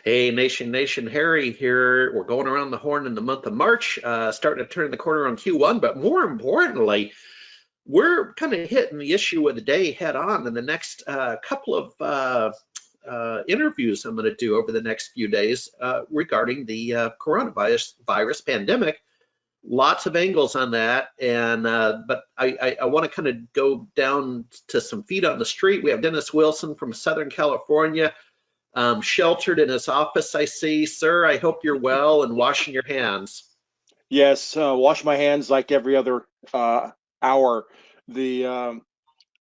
Hey, Nation, Harry here. We're going around the horn in the month of March, starting to turn the corner on Q1, but more importantly, we're kind of hitting the issue of the day head on in the next couple of interviews I'm going to do over the next few days regarding the coronavirus pandemic. Lots of angles on that, and but I want to kind of go down to some feet on the street. We have Dennis Wilson from Southern California, sheltered in his office, I see. Sir, I hope you're well and washing your hands. Yes, wash my hands like every other hour. The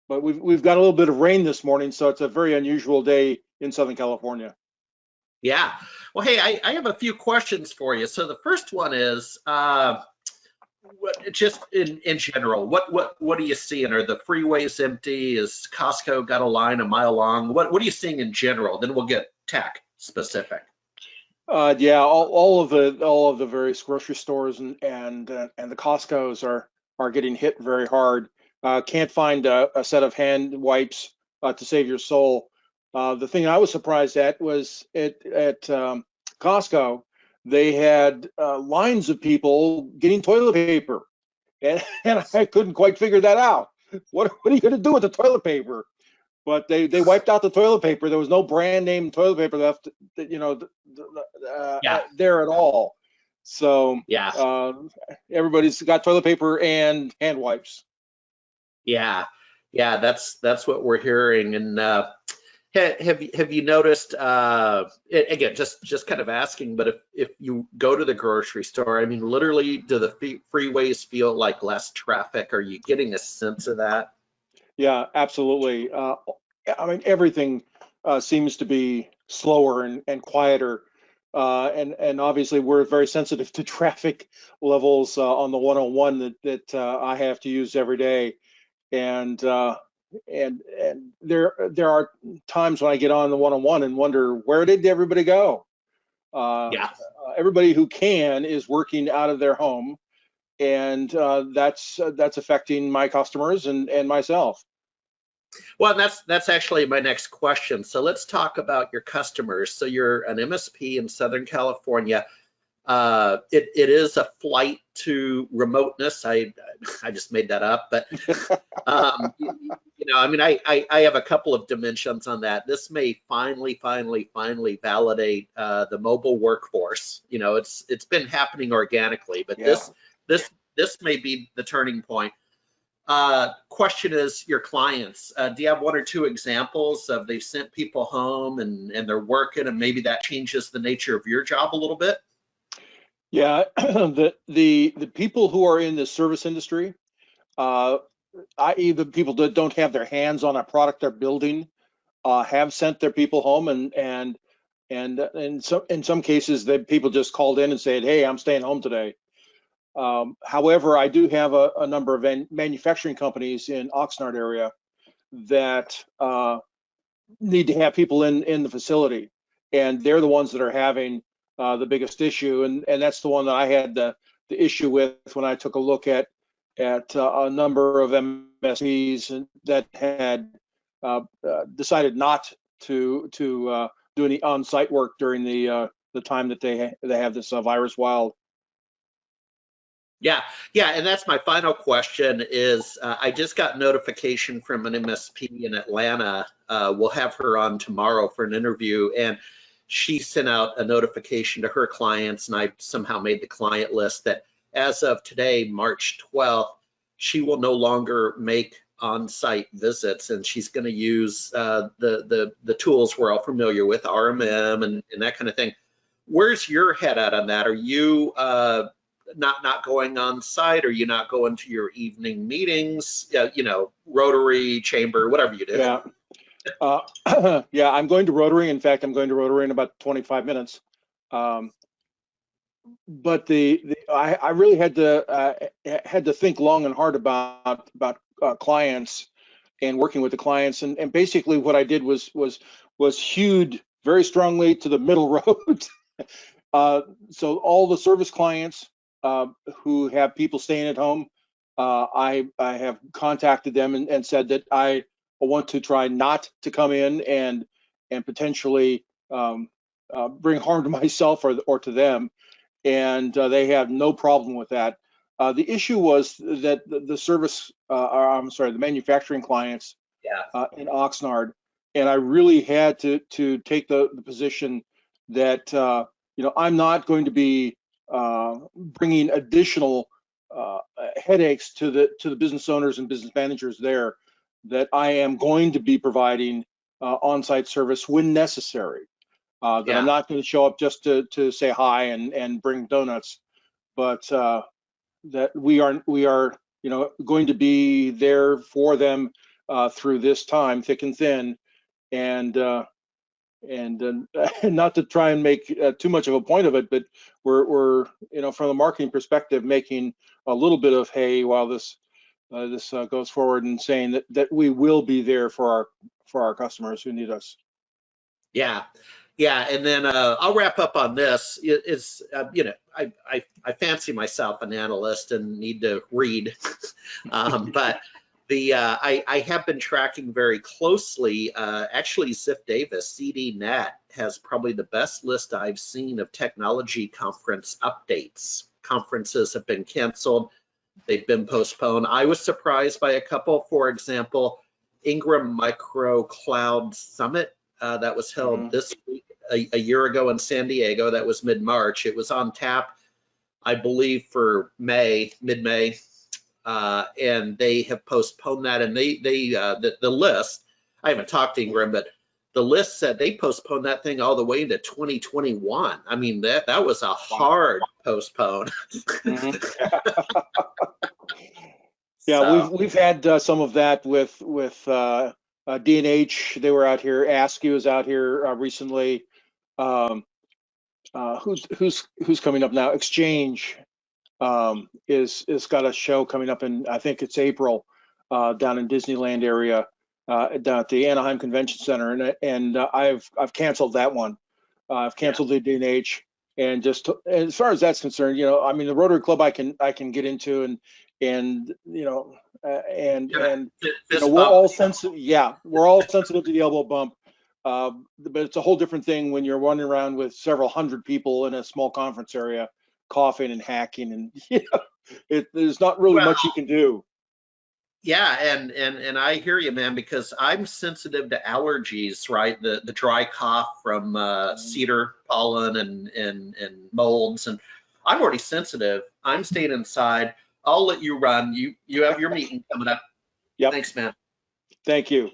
but we've got a little bit of rain this morning, so it's a very unusual day in Southern California. Yeah. Well, hey, I have a few questions for you. So the first one is just in general, what are you seeing? Are the freeways empty? Is Costco got a line a mile long? What are you seeing in general? Then we'll get tech specific. Yeah, all of the various grocery stores and the Costco's are getting hit very hard. Can't find a set of hand wipes to save your soul. The thing I was surprised at was at Costco, they had lines of people getting toilet paper, and I couldn't quite figure that out. What are you going to do with the toilet paper? But they wiped out the toilet paper. There was no brand name toilet paper left, Yeah. there at all. So Yeah. everybody's got toilet paper and hand wipes. Yeah. Yeah. That's what we're hearing. And have you noticed? Again, just kind of asking, but if you go to the grocery store, I mean, literally, do the freeways feel like less traffic? Are you getting a sense of that? Yeah, absolutely. I mean, everything seems to be slower and quieter. And obviously, we're very sensitive to traffic levels on the 101 that I have to use every day. And there are times when I get on the 101 and wonder, where did everybody go? Yeah. Everybody who can is working out of their home, and that's affecting my customers and myself. Well, that's actually my next question. So let's talk about your customers. So you're an MSP in Southern California. It is a flight to remoteness. I just made that up, but I mean, I have a couple of dimensions on that. This may finally validate the mobile workforce. It's been happening organically, but Yeah. this may be the turning point. Question is your clients. Do you have one or two examples of they've sent people home and they're working, and maybe that changes the nature of your job a little bit? Yeah, the people who are in the service industry, i.e. the people that don't have their hands on a product they're building, have sent their people home, and in some cases, the people just called in and said, "Hey, I'm staying home today." However, I do have a number of manufacturing companies in Oxnard area that need to have people in the facility, and they're the ones that are having the biggest issue, and that's the one that I had the issue with when I took a look at a number of MSPs that had decided not to do any on-site work during the time that they have this virus wild. Yeah, yeah, and that's my final question is I just got notification from an MSP in Atlanta. We'll have her on tomorrow for an interview, and she sent out a notification to her clients, and I somehow made the client list that as of today, March 12th, she will no longer make on-site visits, and she's going to use the tools we're all familiar with, RMM and that kind of thing. Where's your head at on that? Are you not going on site? Are you not going to your evening meetings? Rotary, chamber, whatever you do. Yeah. Yeah, I'm going to Rotary. In fact, I'm going to Rotary in about 25 minutes. But I really had to think long and hard about clients and working with the clients, and basically what I did was hewed very strongly to the middle road. So all the service clients who have people staying at home, I have contacted them and said that I want to try not to come in and potentially bring harm to myself or to them, and they have no problem with that. The issue was that the service, I'm sorry, the manufacturing clients Yeah. in Oxnard, and I really had to take the position that I'm not going to be bringing additional headaches to the business owners and business managers there. That I am going to be providing on-site service when necessary. That Yeah. I'm not going to show up just to say hi and bring donuts, but that we are going to be there for them through this time, thick and thin, and not to try and make too much of a point of it, but we're from the marketing perspective making a little bit of hay while this goes forward, and saying that we will be there for our customers who need us. Yeah, yeah, and then I'll wrap up on this. I fancy myself an analyst and need to read, but I have been tracking very closely. Actually, Ziff Davis ZDNet has probably the best list I've seen of technology conference updates. Conferences have been canceled. They've been postponed. I was surprised by a couple. For example, Ingram Micro Cloud Summit that was held this week, a year ago in San Diego. That was mid-March. It was on tap, I believe, for mid-May, and they have postponed that. And the list, I haven't talked to Ingram, but the list said they postponed that thing all the way into 2021. I mean, that was a hard postpone. Yeah, so we've had some of that with D&H. They were out here. ASCII was out here recently. Who's coming up now? Exchange is got a show coming up in, I think it's April, down in Disneyland area, down at the Anaheim Convention Center, and I've canceled that one. I've canceled the D&H, and just as far as that's concerned, I mean, the Rotary Club I can get into, and we're all sensitive. Yeah, we're all sensitive to the elbow bump. But it's a whole different thing when you're running around with several hundred people in a small conference area, coughing and hacking, and there's not really much you can do. Yeah, and I hear you, man, because I'm sensitive to allergies, right? The dry cough from cedar pollen and molds, and I'm already sensitive. I'm staying inside. I'll let you run. You have your meeting coming up. Yeah. Thanks, man. Thank you.